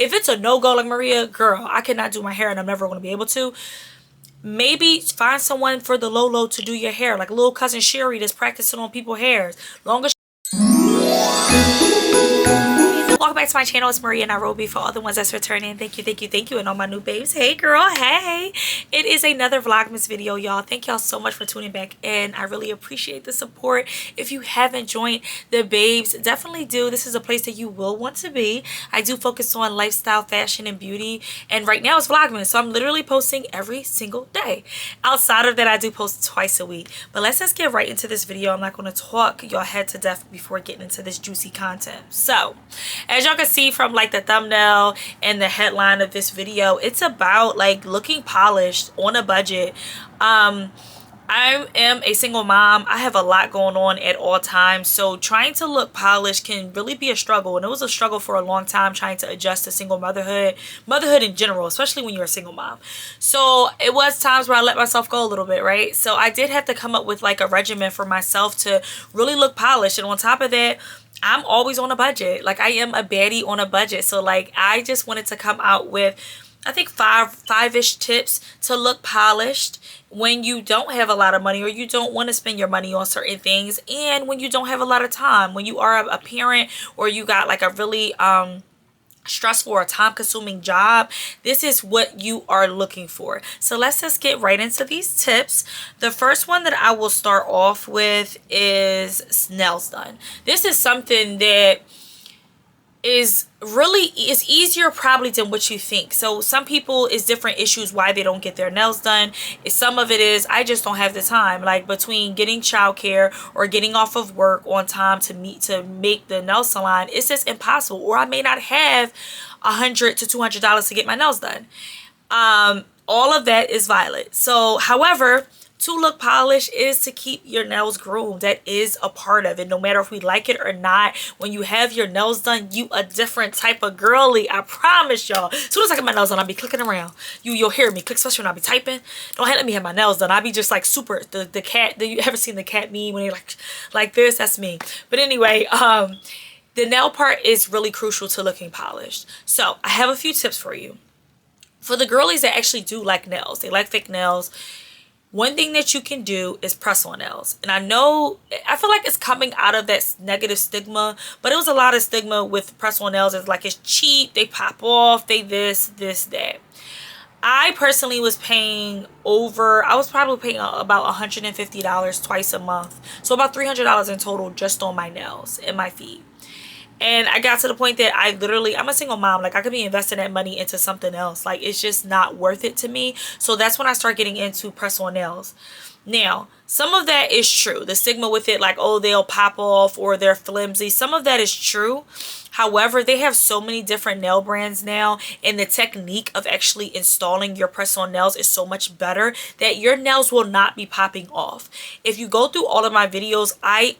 If it's a no-go like Maria, girl, I cannot do my hair and I'm never going to be able to. Maybe find someone for the low to do your hair, like a little cousin Sherry that's practicing on people's hairs. Long as welcome back to my channel. It's Maria Nairobi. For all the ones that's returning, thank you, and all my new babes, hey girl, hey. It is another Vlogmas video, y'all. Thank y'all so much for tuning back in. I really appreciate the support. If you haven't joined the babes, definitely do. This is a place that you will want to be. I do focus on lifestyle, fashion, and beauty, and right now it's Vlogmas, so I'm literally posting every single day. Outside of that, I do post twice a week. But let's just get right into this video. I'm not going to talk y'all head to death before getting into this juicy content. So as y'all can see from like the thumbnail and the headline of this video, it's about like looking polished on a budget. I am a single mom. I have a lot going on at all times, so trying to look polished can really be a struggle, and it was a struggle for a long time trying to adjust to single motherhood in general, especially when you're a single mom. So it was times where I let myself go a little bit, right? So I did have to come up with like a regimen for myself to really look polished, and on top of that, I'm always on a budget. Like, I am a baddie on a budget. So like, I just wanted to come out with, I think five-ish tips to look polished when you don't have a lot of money, or you don't want to spend your money on certain things, and when you don't have a lot of time, when you are a parent, or you got like a really stressful or time-consuming job. This is what you are looking for. So let's just get right into these tips. The first one that I will start off with is nails done. This is something that is easier probably than what you think. So some people, is different issues why they don't get their nails done. Some of it is I just don't have the time, like between getting childcare or getting off of work on time to make the nail salon. It's just impossible, or I may not have $100 to $200 to get my nails done. All of that is valid. So however, to look polished is to keep your nails groomed. That is a part of it. No matter if we like it or not, when you have your nails done, you a different type of girly. I promise y'all. As soon as I get my nails done, I'll be clicking around. You'll hear me click, especially when I be typing. Don't let me have my nails done. I'll be just like super, the cat, you ever seen the cat meme when they like this? That's me. But anyway, the nail part is really crucial to looking polished. So I have a few tips for you. For the girlies that actually do like nails, they like fake nails, one thing that you can do is press on nails. And I feel like it's coming out of that negative stigma, but it was a lot of stigma with press on nails. It's like it's cheap, they pop off, they this, that. I personally was paying I was probably paying about $150 twice a month. So about $300 in total just on my nails and my feet. And I got to the point that I'm a single mom. Like, I could be investing that money into something else. Like, it's just not worth it to me. So that's when I start getting into press-on nails. Now, some of that is true. The stigma with it, like, oh, they'll pop off or they're flimsy. Some of that is true. However, they have so many different nail brands now, and the technique of actually installing your press-on nails is so much better that your nails will not be popping off. If you go through all of my videos, I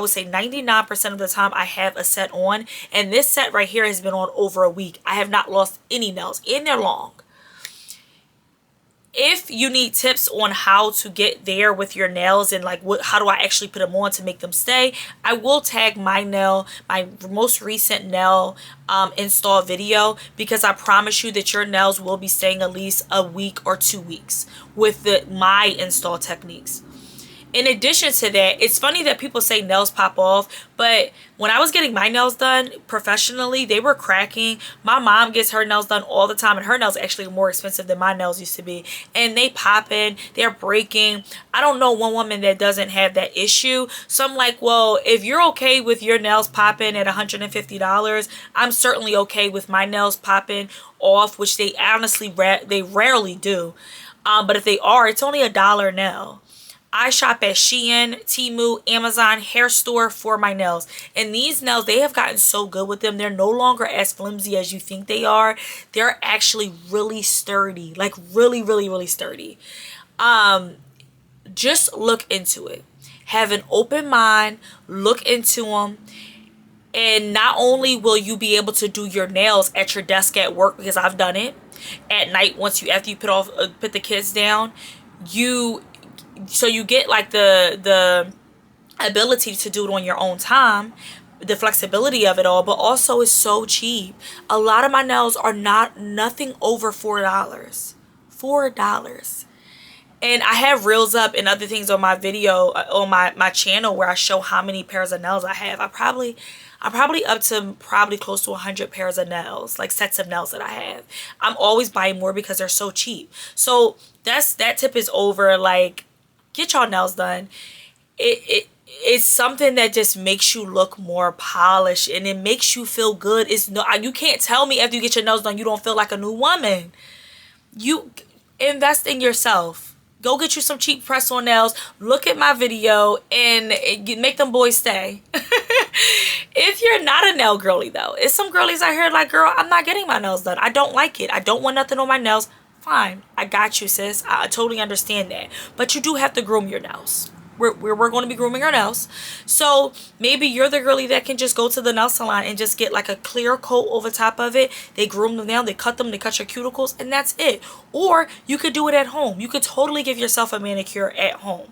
would say 99% of the time I have a set on, and this set right here has been on over a week. I have not lost any nails, and they're long. If you need tips on how to get there with your nails and like how do I actually put them on to make them stay, I will tag my most recent nail install video, because I promise you that your nails will be staying at least a week or 2 weeks with my install techniques. In addition to that, it's funny that people say nails pop off, but when I was getting my nails done professionally, they were cracking. My mom gets her nails done all the time, and her nails actually are more expensive than my nails used to be. And they popping, they're breaking. I don't know one woman that doesn't have that issue. So I'm like, well, if you're okay with your nails popping at $150, I'm certainly okay with my nails popping off, which they honestly, they rarely do. But if they are, it's only $1 nail. I shop at Shein, Temu, Amazon, hair store for my nails. And these nails, they have gotten so good with them. They're no longer as flimsy as you think they are. They're actually really sturdy. Like really, really, really sturdy. Just look into it. Have an open mind. Look into them. And not only will you be able to do your nails at your desk at work, because I've done it, at night after you put the kids down, so you get like the ability to do it on your own time. the flexibility of it all, but also it's so cheap. A lot of my nails are nothing over $4. $4. And I have reels up and other things on my video on my channel where I show how many pairs of nails I have. I'm probably up to close to 100 pairs of nails, like sets of nails that I have. I'm always buying more because they're so cheap. So that tip is over. Like, get y'all nails done. It's something that just makes you look more polished and it makes you feel good. You can't tell me after you get your nails done you don't feel like a new woman. You invest in yourself. Go get you some cheap press-on nails. Look at my video and make them boys stay. If you're not a nail girly though, it's some girlies out here like, girl, I'm not getting my nails done. I don't like it. I don't want nothing on my nails. Fine, I got you, sis. I totally understand that. But you do have to groom your nails. We're going to be grooming our nails. So maybe you're the girly that can just go to the nail salon and just get like a clear coat over top of it. They groom them down, they cut your cuticles, and that's it. Or you could do it at home. You could totally give yourself a manicure at home.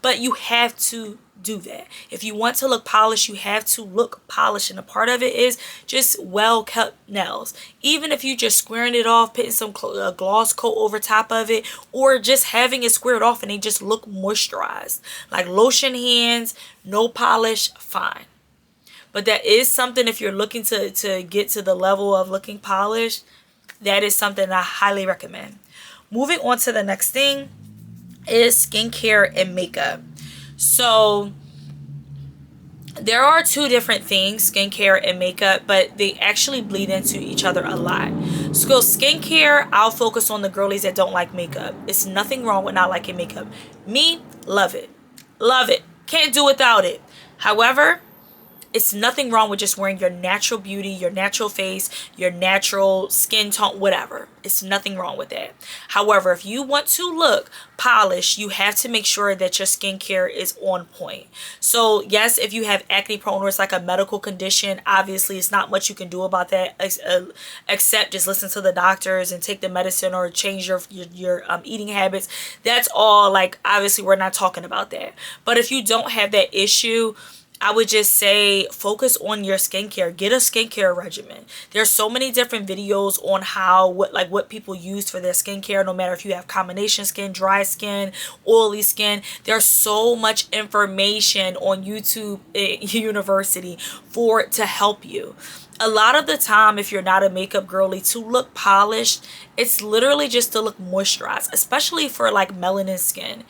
But you have to do that. If you want to look polished, you have to look polished, and a part of it is just well cut nails. Even if you just squaring it off, putting some gloss coat over top of it, or just having it squared off and they just look moisturized, like lotion hands, no polish, fine. But that is something, if you're looking to get to the level of looking polished, that is something I highly recommend. Moving on to the next thing is skincare and makeup. So there are two different things, skincare and makeup, but they actually bleed into each other a lot. So skincare, I'll focus on the girlies that don't like makeup. It's nothing wrong with not liking makeup. Me, love it. Love it. Can't do without it. However, it's nothing wrong with just wearing your natural beauty, your natural face, your natural skin tone, whatever. It's nothing wrong with that. However, if you want to look polished, you have to make sure that your skincare is on point. So yes, if you have acne prone or it's like a medical condition, obviously it's not much you can do about that except just listen to the doctors and take the medicine or change your eating habits. That's all. Like, obviously we're not talking about that. But if you don't have that issue, I would just say focus on your skincare. Get a skincare regimen. There's so many different videos on what people use for their skincare, no matter if you have combination skin, dry skin, oily skin. There's so much information on YouTube University to help you. A lot of the time, if you're not a makeup girly, to look polished, it's literally just to look moisturized, especially for like melanin skin.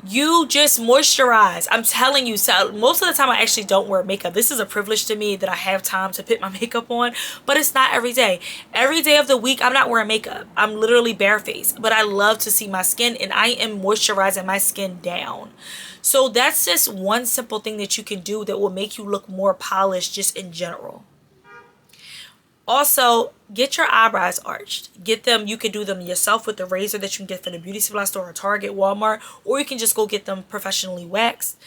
You just moisturize. I'm telling you. So most of the time I actually don't wear makeup. This is a privilege to me that I have time to put my makeup on, but it's not every day. Every day of the week I'm not wearing makeup. I'm literally barefaced, but I love to see my skin and I am moisturizing my skin down. So that's just one simple thing that you can do that will make you look more polished just in general. Also, get your eyebrows arched. Get them, you can do them yourself with the razor that you can get from the beauty supply store or Target, Walmart, or you can just go get them professionally waxed.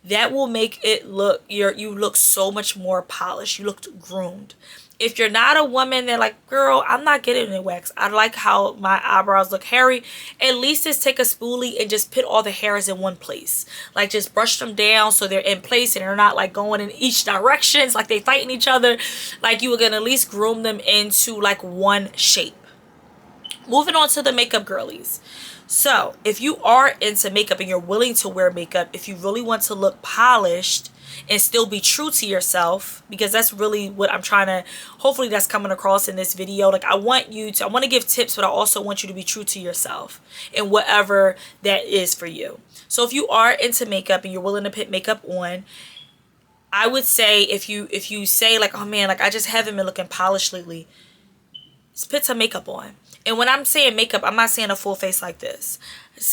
That will make it look, you look so much more polished. You look groomed. If you're not a woman that like, girl, I'm not getting it waxed, I like how my eyebrows look hairy, at least just take a spoolie and just put all the hairs in one place. Like, just brush them down so they're in place and they're not like going in each direction. It's like they fighting each other. Like, you were gonna at least groom them into like one shape. Moving on to the makeup girlies. So if you are into makeup and you're willing to wear makeup, if you really want to look polished and still be true to yourself, because that's really what I'm trying to, hopefully that's coming across in this video. Like, I want to give tips, but I also want you to be true to yourself and whatever that is for you. So if you are into makeup and you're willing to put makeup on, I would say if you say like, oh man, like I just haven't been looking polished lately, just put some makeup on. And when I'm saying makeup, I'm not saying a full face like this.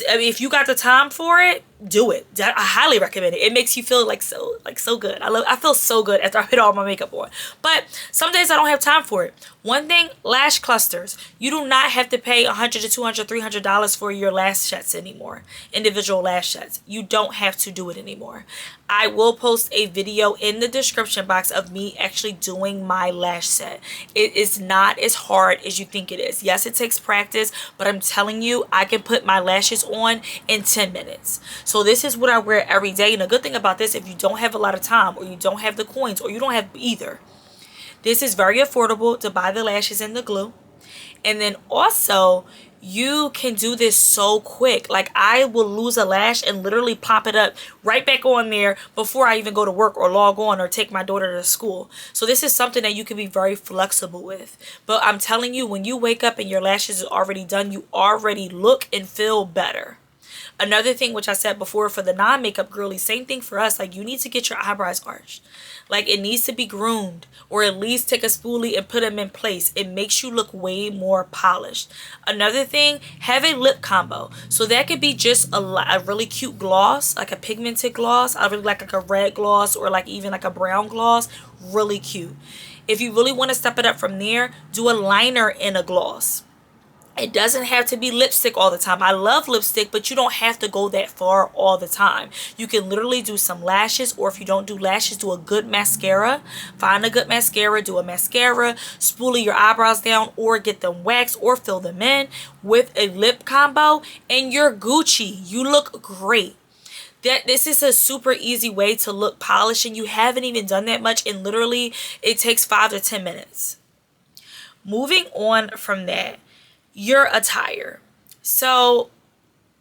I mean, if you got the time for it, do it. I highly recommend it. It makes you feel like so good. I feel so good after I put all my makeup on. But some days I don't have time for it. One thing, lash clusters. You do not have to pay $100 to $200, $300 for your lash sets anymore. Individual lash sets. You don't have to do it anymore. I will post a video in the description box of me actually doing my lash set. It is not as hard as you think it is. Yes, it takes practice, but I'm telling you, I can put my lashes lashes on in 10 minutes. So this is what I wear every day. And the good thing about this, if you don't have a lot of time, or you don't have the coins, or you don't have either, this is very affordable to buy the lashes and the glue. And then also, you can do this so quick. Like, I will lose a lash and literally pop it up right back on there before I even go to work or log on or take my daughter to school. So this is something that you can be very flexible with. But I'm telling you, when you wake up and your lashes are already done, you already look and feel better. Another thing, which I said before, for the non-makeup girlies, same thing for us. Like, you need to get your eyebrows arched. Like, it needs to be groomed, or at least take a spoolie and put them in place. It makes you look way more polished. Another thing, have a lip combo. So that could be just a really cute gloss, like a pigmented gloss. I really like a red gloss, or like even like a brown gloss. Really cute. If you really want to step it up from there, do a liner in a gloss. It doesn't have to be lipstick all the time. I love lipstick, but you don't have to go that far all the time. You can literally do some lashes, or if you don't do lashes, do a good mascara. Find a good mascara, do a mascara, spoolie your eyebrows down, or get them waxed, or fill them in with a lip combo, and you're Gucci. You look great. This is a super easy way to look polished, and you haven't even done that much, and literally it takes 5 to 10 minutes. Moving on from that, your attire. So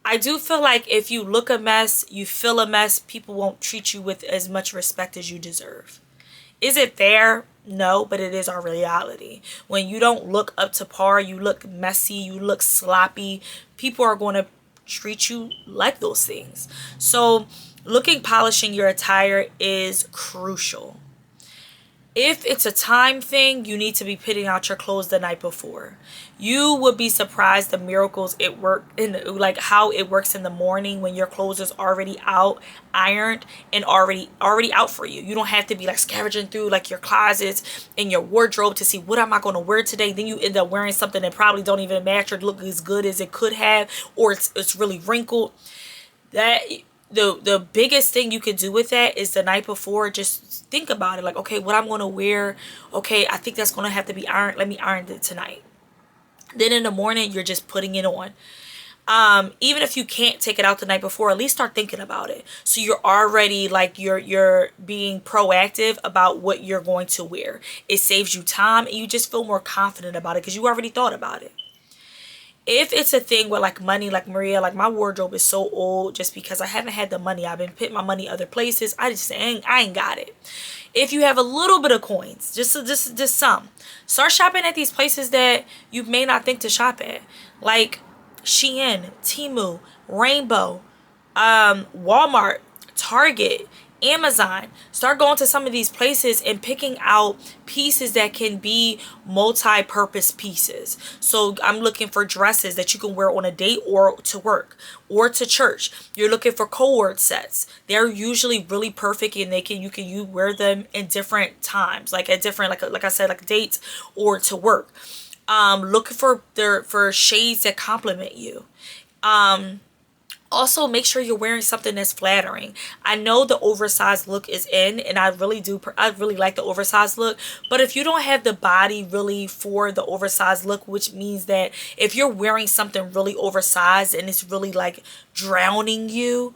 I do feel like if you look a mess, you feel a mess, people won't treat you with as much respect as you deserve. Is it fair? No, but it is our reality. When you don't look up to par, you look messy, you look sloppy, people are going to treat you like those things. So polishing your attire is crucial. If it's a time thing, you need to be putting out your clothes the night before. You would be surprised the miracles it work in, like how it works in the morning when your clothes is already out, ironed, and already out for you. You don't have to be like scavenging through like your closets and your wardrobe to see what am I going to wear today. Then you end up wearing something that probably don't even match or look as good as it could have, or it's really wrinkled. The biggest thing you could do with that is the night before, just think about it. Like, okay, what I'm going to wear. Okay, I think that's going to have to be ironed. Let me iron it tonight. Then in the morning, you're just putting it on. Even if you can't take it out the night before, at least start thinking about it. So you're already like, you're being proactive about what you're going to wear. It saves you time, and you just feel more confident about it because you already thought about it. If it's a thing with like money, like Maria, like my wardrobe is so old just because I haven't had the money. I've been putting my money other places. I ain't got it. If you have a little bit of coins, just some, start shopping at these places that you may not think to shop at, like Shein, Temu, Rainbow, Walmart, Target, Amazon. Start going to some of these places and picking out pieces that can be multi-purpose pieces. So I'm looking for dresses that you can wear on a date or to work or to church. You're looking for cord sets. They're usually really perfect, and you wear them in different times, like at different, like I said, like dates or to work. Looking for shades that complement you. Also, make sure you're wearing something that's flattering. I know the oversized look is in, and I really like the oversized look. But if you don't have the body really for the oversized look, which means that if you're wearing something really oversized and it's really like drowning you,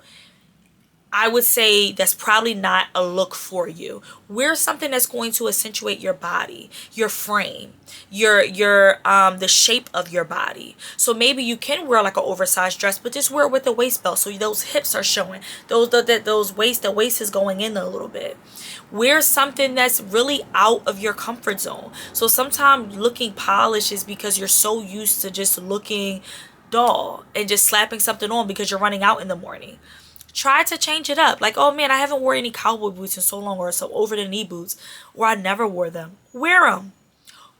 I would say that's probably not a look for you. Wear something that's going to accentuate your body, your frame, the shape of your body. So maybe you can wear like an oversized dress, but just wear it with a waist belt so those hips are showing. The waist is going in a little bit. Wear something that's really out of your comfort zone. So sometimes looking polished is because you're so used to just looking dull and just slapping something on because you're running out in the morning. Try to change it up. Like, oh man, I haven't worn any cowboy boots in so long, or some over the knee boots, or I never wore them. Wear them.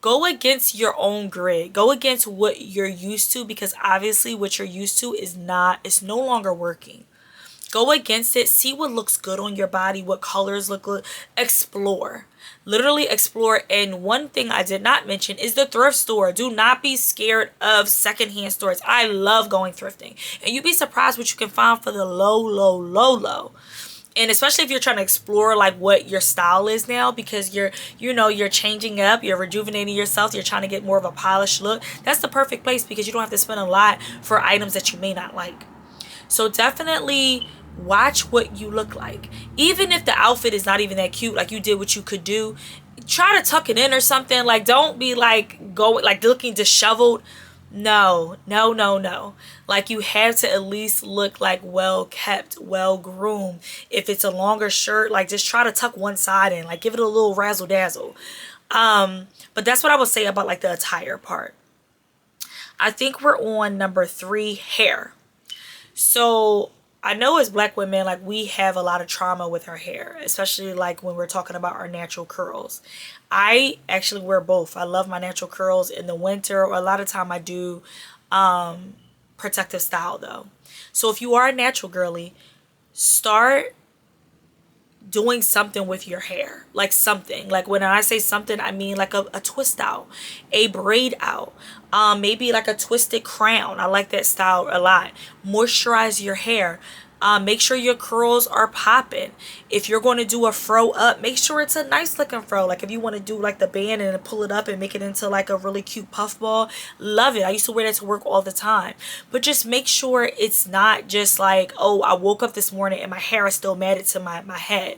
Go against your own grid. Go against what you're used to, because obviously what you're used to it's no longer working. Go against it. See what looks good on your body, what colors look good. Explore. Literally explore. And one thing I did not mention is the thrift store. Do not be scared of secondhand stores. I love going thrifting. And you'd be surprised what you can find for the low. And especially if you're trying to explore like what your style is now, because you're changing up, you're rejuvenating yourself, you're trying to get more of a polished look, that's the perfect place, because you don't have to spend a lot for items that you may not like. So definitely watch what you look like. Even if the outfit is not even that cute, like you did what you could do, try to tuck it in or something. Like, don't be like going like looking disheveled. No, no, no, no. Like, you have to at least look like well kept, well groomed. If it's a longer shirt, like just try to tuck one side in, like give it a little razzle dazzle. But that's what I would say about like the attire part. I think we're on number 3, hair. So I know as black women, like we have a lot of trauma with our hair, especially like when we're talking about our natural curls. I actually wear both. I love my natural curls in the winter, or a lot of time I do protective style though. So if you are a natural girly, start doing something with your hair. Like something, like when I say something, I mean like a twist out, a braid out, maybe like a twisted crown. I like that style a lot. Moisturize your hair. Make sure your curls are popping. If you're going to do a fro up, make sure it's a nice looking fro. Like if you want to do like the band and pull it up and make it into like a really cute puff ball, love it. I used to wear that to work all the time. But just make sure it's not just like, oh, I woke up this morning and my hair is still matted to my head.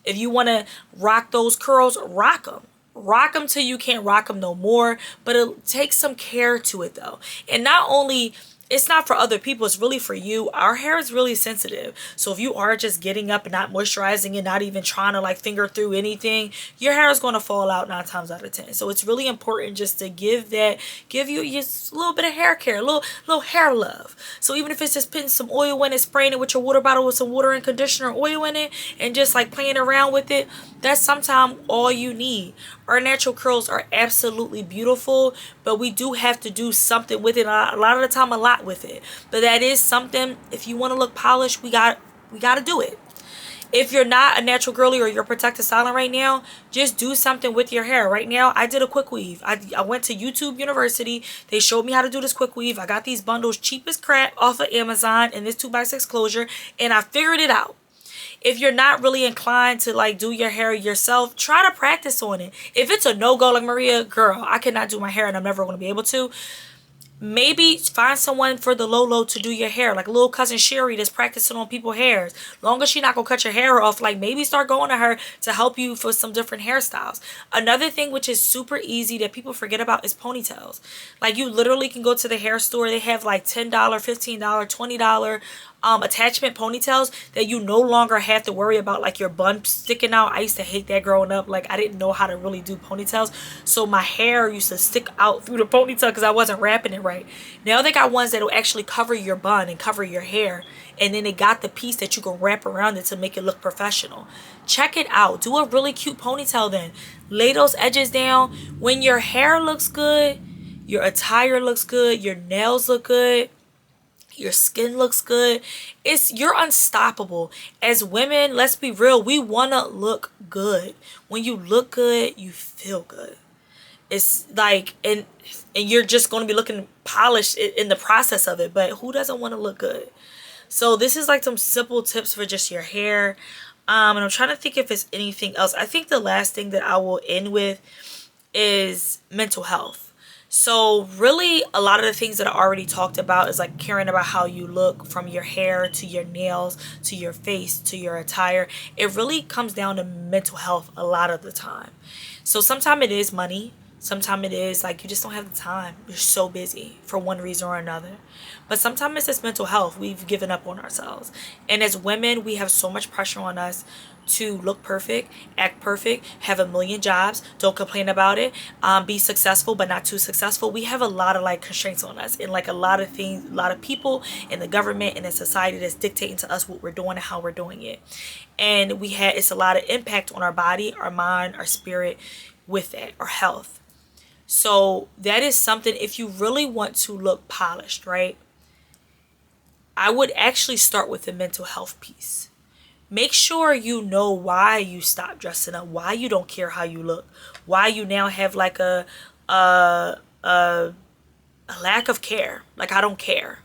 If you want to rock those curls, rock them. Rock them till you can't rock them no more. But it takes some care to it though. And not only, it's not for other people, it's really for you. Our hair is really sensitive. So if you are just getting up and not moisturizing and not even trying to like finger through anything, your hair is going to fall out 9 times out of 10. So it's really important just to give you just a little bit of hair care, a little hair love. So even if it's just putting some oil in it, spraying it with your water bottle with some water and conditioner oil in it, and just like playing around with it, that's sometimes all you need. Our natural curls are absolutely beautiful, but we do have to do something with it. A lot of the time, a lot with it. But that is something, if you want to look polished, we got to do it. If you're not a natural girly or you're protective styling right now, just do something with your hair. Right now, I did a quick weave. I went to YouTube University. They showed me how to do this quick weave. I got these bundles cheap as crap off of Amazon in this 2x6 closure, and I figured it out. If you're not really inclined to like do your hair yourself, try to practice on it. If it's a no-go like Maria, girl, I cannot do my hair and I'm never going to be able to, maybe find someone for the low to do your hair, like a little cousin Sherry that's practicing on people's hairs. Long as she's not gonna cut your hair off, like maybe start going to her to help you for some different hairstyles. Another thing which is super easy that people forget about is ponytails. Like you literally can go to the hair store. They have like $10, $15, $20 attachment ponytails that you no longer have to worry about like your bun sticking out. I used to hate that growing up. Like I didn't know how to really do ponytails, so my hair used to stick out through the ponytail because I wasn't wrapping it right. Now they got ones that will actually cover your bun and cover your hair, and then they got the piece that you can wrap around it to make it look professional. Check it out. Do a really cute ponytail then. Lay those edges down. When your hair looks good, your attire looks good, your nails look good, your skin looks good, you're unstoppable. As women, let's be real, we want to look good. When you look good, you feel good. It's like, and you're just going to be looking polished in the process of it, but who doesn't want to look good? So this is like some simple tips for just your hair. And I'm trying to think if it's anything else. I think the last thing that I will end with is mental health. So really a lot of the things that I already talked about is like caring about how you look, from your hair to your nails to your face to your attire. It really comes down to mental health a lot of the time. So sometimes it is money. Sometimes it is like you just don't have the time. You're so busy for one reason or another. But sometimes it's just mental health. We've given up on ourselves. And as women, we have so much pressure on us to look perfect, act perfect, have a million jobs, don't complain about it, be successful but not too successful. We have a lot of like constraints on us, and like a lot of things, a lot of people in the government and in society that's dictating to us what we're doing and how we're doing it. And it's a lot of impact on our body, our mind, our spirit with that, our health. So that is something, if you really want to look polished, right, I would actually start with the mental health piece. Make sure you know why you stopped dressing up, why you don't care how you look, why you now have like a lack of care. Like, I don't care.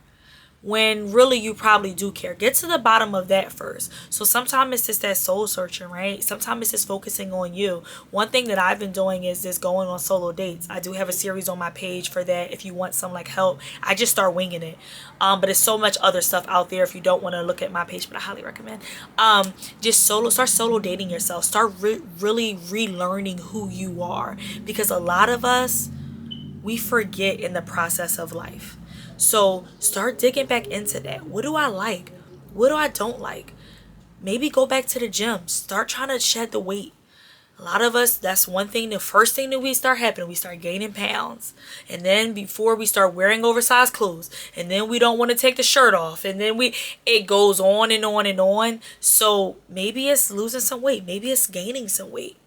when really you probably do care. Get to the bottom of that first. So sometimes it's just that soul searching, right? Sometimes it's just focusing on you. One thing that I've been doing is just going on solo dates. I do have a series on my page for that. If you want some like help, I just start winging it. But there's so much other stuff out there if you don't want to look at my page, but I highly recommend. Just start solo dating yourself. Start really relearning who you are, because a lot of us, we forget in the process of life. So start digging back into that. What do I like? What do I don't like? Maybe go back to the gym. Start trying to shed the weight. A lot of us, that's one thing. The first thing that we start happening, we start gaining pounds. And then before we start wearing oversized clothes. And then we don't want to take the shirt off. And then it goes on and on and on. So maybe it's losing some weight. Maybe it's gaining some weight.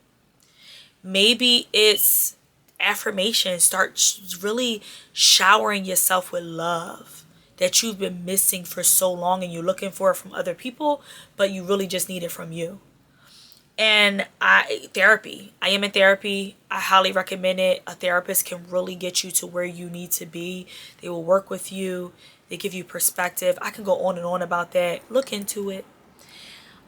Maybe it's affirmation. Start really showering yourself with love that you've been missing for so long, and you're looking for it from other people, but you really just need it from you. And therapy. I am in therapy. I highly recommend it. A therapist can really get you to where you need to be. They will work with you. They give you perspective. I can go on and on about that. Look into it.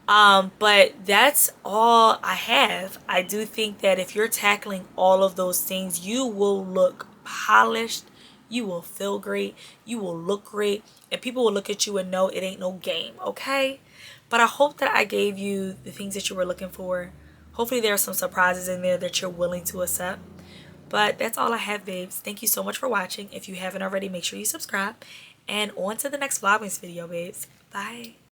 But that's all I have. I do think that if you're tackling all of those things, you will look polished, you will feel great, you will look great, and people will look at you and know it ain't no game, okay? But I hope that I gave you the things that you were looking for. Hopefully there are some surprises in there that you're willing to accept. But that's all I have, babes. Thank you so much for watching. If you haven't already, make sure you subscribe. And on to the next Vlogmas video, babes. Bye.